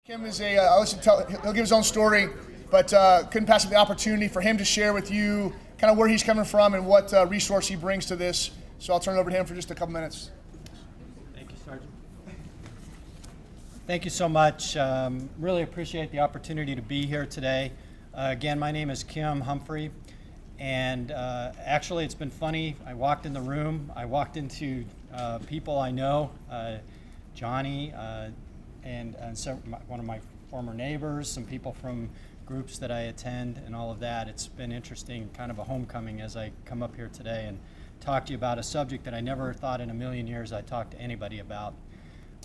Kim is he'll give his own story, but couldn't pass up the opportunity for him to share with you kind of where he's coming from and what resource he brings to this. So I'll turn it over to him for just a couple minutes. Thank you, Sergeant. Thank you so much. Really appreciate the opportunity to be here today. Again, my name is Kim Humphrey, and actually it's been funny. I walked in the room, I walked into people I know, Johnny, and so one of my former neighbors, some people from groups that I attend and all of that. It's been interesting, kind of a homecoming as I come up here today and talk to you about a subject that I never thought in a million years I'd talk to anybody about.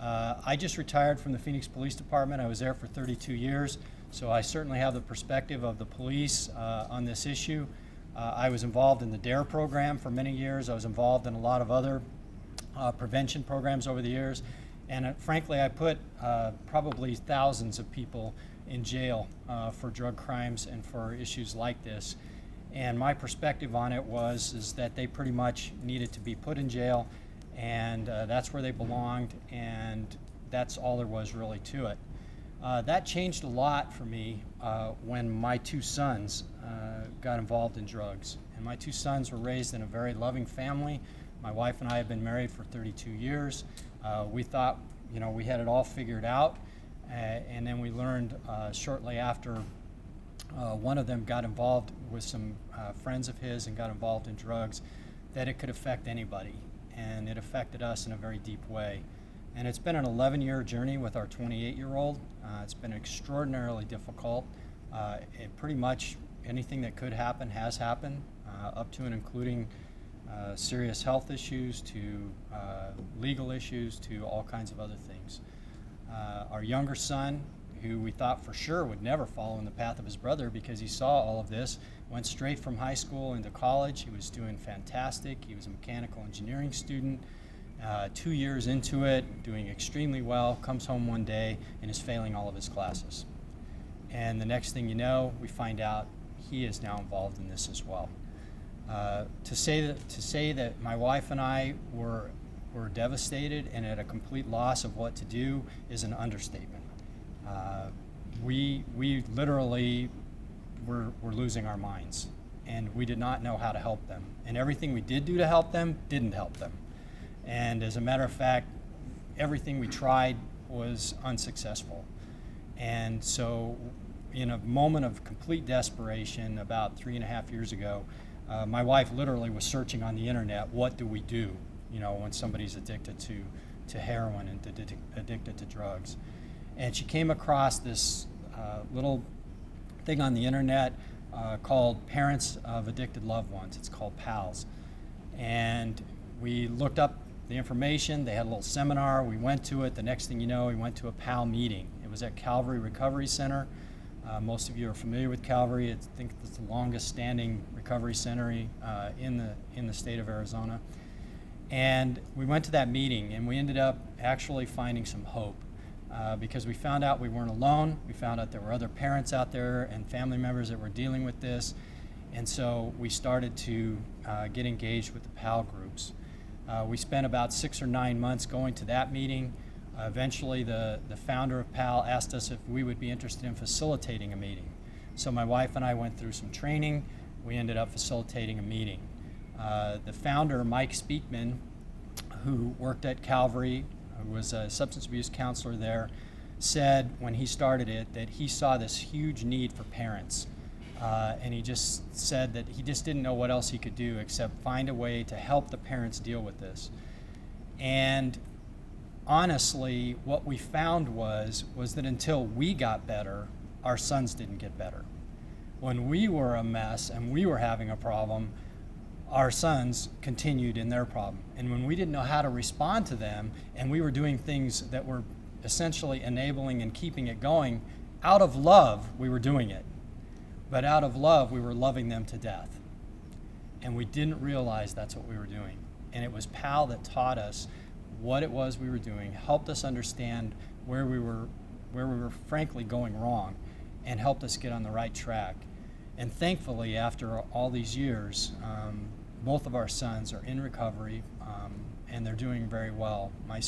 I just retired from the Phoenix Police Department. I was there for 32 years, so I certainly have the perspective of the police on this issue. I was involved in the DARE program for many years. I was involved in a lot of other prevention programs over the years. And frankly, I put probably thousands of people in jail for drug crimes and for issues like this. And my perspective on it is that they pretty much needed to be put in jail, and that's where they belonged, and that's all there was really to it. That changed a lot for me when my two sons got involved in drugs. And my two sons were raised in a very loving family. My wife and I have been married for 32 years. We thought, we had it all figured out, and then we learned shortly after one of them got involved with some friends of his and got involved in drugs that it could affect anybody, and it affected us in a very deep way. And it's been an 11-year journey with our 28-year-old. It's been extraordinarily difficult. Pretty much anything that could happen has happened, up to and including serious health issues to legal issues to all kinds of other things. Our younger son, who we thought for sure would never follow in the path of his brother because he saw all of this, went straight from high school into college. He was doing fantastic. He was a mechanical engineering student. 2 years into it, doing extremely well, comes home one day and is failing all of his classes. And the next thing you know, we find out he is now involved in this as well. To say that my wife and I were devastated and at a complete loss of what to do is an understatement. We literally were losing our minds, and we did not know how to help them. And everything we did do to help them didn't help them. And as a matter of fact, everything we tried was unsuccessful. And so in a moment of complete desperation about 3.5 years ago, my wife literally was searching on the internet, what do we do, when somebody's addicted to heroin and addicted to drugs. And she came across this little thing on the internet called Parents of Addicted Loved Ones. It's called PALS. And we looked up the information. They had a little seminar. We went to it. The next thing you know, we went to a PAL meeting. It was at Calvary Recovery Center. Most of you are familiar with Calvary. I think it's the longest standing recovery center in the state of Arizona. And we went to that meeting, and we ended up actually finding some hope because we found out we weren't alone. We found out there were other parents out there and family members that were dealing with this. And so we started to get engaged with the PAL groups. We spent about 6 or 9 months going to that meeting. Eventually, the founder of PAL asked us if we would be interested in facilitating a meeting. So my wife and I went through some training. We ended up facilitating a meeting. The founder, Mike Speakman, who worked at Calvary, who was a substance abuse counselor there, said when he started it that he saw this huge need for parents. And he just said that he just didn't know what else he could do except find a way to help the parents deal with this. And honestly, what we found was that until we got better, our sons didn't get better. When we were a mess and we were having a problem, our sons continued in their problem. And when we didn't know how to respond to them, and we were doing things that were essentially enabling and keeping it going, out of love, we were doing it. But out of love, we were loving them to death. And we didn't realize that's what we were doing. And it was PAL that taught us what it was we were doing, helped us understand where we were frankly going wrong, and helped us get on the right track. And thankfully, after all these years, both of our sons are in recovery, and they're doing very well. My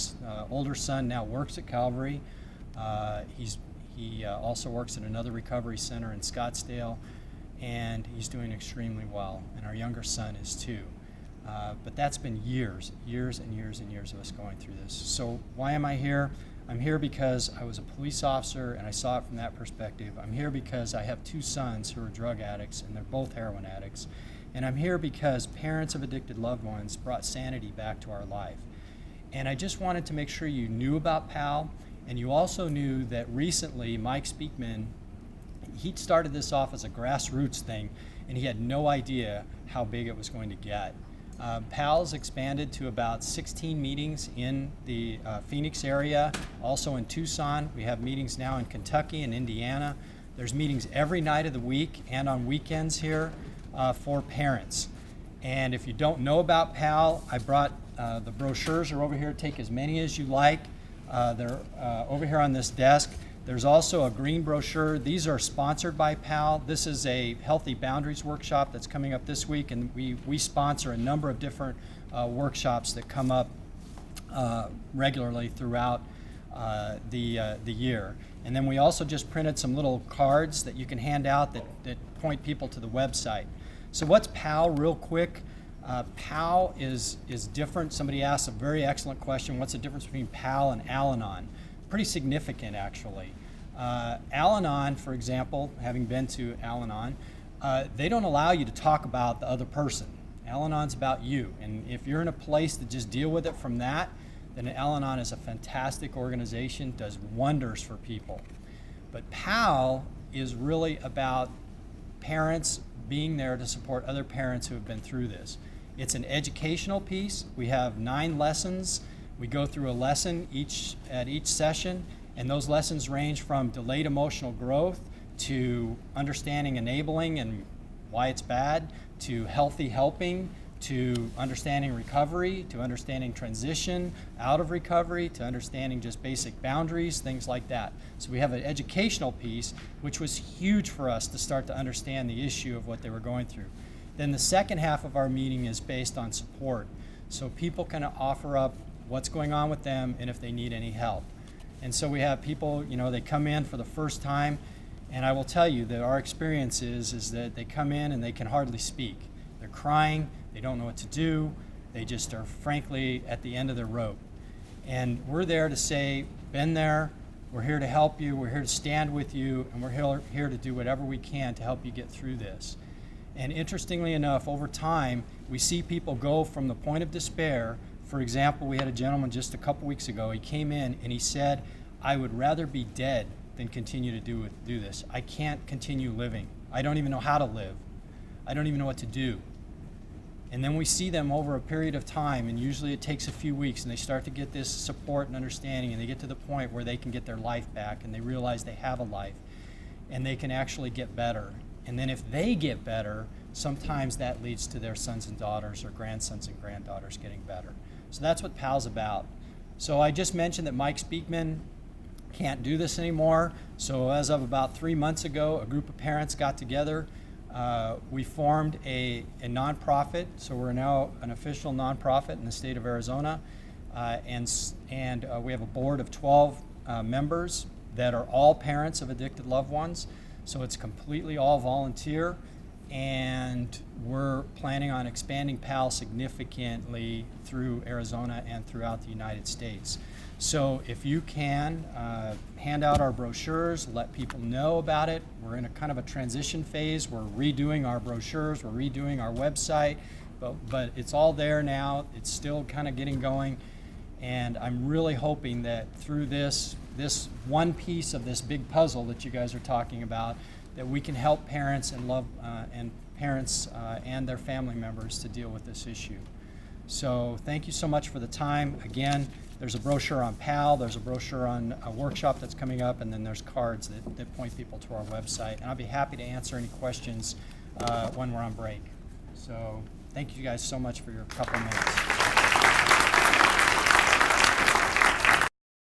older son now works at Calvary. He also works at another recovery center in Scottsdale, and he's doing extremely well, and our younger son is too. But that's been years and years of us going through this. So why am I here? I'm here because I was a police officer and I saw it from that perspective. I'm here because I have two sons who are drug addicts, and they're both heroin addicts. And I'm here because parents of addicted loved ones brought sanity back to our life. And I just wanted to make sure you knew about PAL, and you also knew that recently Mike Speakman, he started this off as a grassroots thing, and he had no idea how big it was going to get. PAL's expanded to about 16 meetings in the Phoenix area, also in Tucson. We have meetings now in Kentucky and Indiana. There's meetings every night of the week and on weekends here for parents. And if you don't know about PAL, I brought the brochures are over here. Take as many as you like. They're over here on this desk. There's also a green brochure. These are sponsored by PAL. This is a Healthy Boundaries workshop that's coming up this week, and we sponsor a number of different workshops that come up regularly throughout the year. And then we also just printed some little cards that you can hand out that point people to the website. So what's PAL real quick? PAL is different. Somebody asked a very excellent question. What's the difference between PAL and Al-Anon? Pretty significant, actually. Al-Anon, for example, having been to Al-Anon, they don't allow you to talk about the other person. Al-Anon's about you. And if you're in a place to just deal with it from that, then Al-Anon is a fantastic organization, does wonders for people. But PAL is really about parents being there to support other parents who have been through this. It's an educational piece. We have 9 lessons. We go through a lesson at each session, and those lessons range from delayed emotional growth to understanding enabling and why it's bad, to healthy helping, to understanding recovery, to understanding transition out of recovery, to understanding just basic boundaries, things like that. So we have an educational piece, which was huge for us to start to understand the issue of what they were going through. Then the second half of our meeting is based on support. So people can offer up what's going on with them and if they need any help. And so we have people, they come in for the first time, and I will tell you that our experience is that they come in and they can hardly speak. They're crying, they don't know what to do, they just are frankly at the end of their rope. And we're there to say, been there, we're here to help you, we're here to stand with you, and we're here to do whatever we can to help you get through this. And interestingly enough, over time, we see people go from the point of despair. For example, we had a gentleman just a couple weeks ago. He came in and he said, I would rather be dead than continue to do this. I can't continue living. I don't even know how to live. I don't even know what to do. And then we see them over a period of time, and usually it takes a few weeks, and they start to get this support and understanding, and they get to the point where they can get their life back, and they realize they have a life, and they can actually get better. And then if they get better, sometimes that leads to their sons and daughters or grandsons and granddaughters getting better. So that's what PAL's about. So I just mentioned that Mike Speakman can't do this anymore. So as of about 3 months ago, a group of parents got together. We formed a nonprofit. So we're now an official nonprofit in the state of Arizona. And we have a board of 12 members that are all parents of addicted loved ones. So it's completely all volunteer. And we're planning on expanding PAL significantly through Arizona and throughout the United States. So if you can, hand out our brochures, let people know about it. We're in a kind of a transition phase. We're redoing our brochures, we're redoing our website, but it's all there now. It's still kind of getting going. And I'm really hoping that through this one piece of this big puzzle that you guys are talking about, that we can help parents and parents and their family members to deal with this issue. So thank you so much for the time. Again, there's a brochure on PAL, there's a brochure on a workshop that's coming up, and then there's cards that point people to our website. And I'll be happy to answer any questions when we're on break. So thank you guys so much for your couple minutes.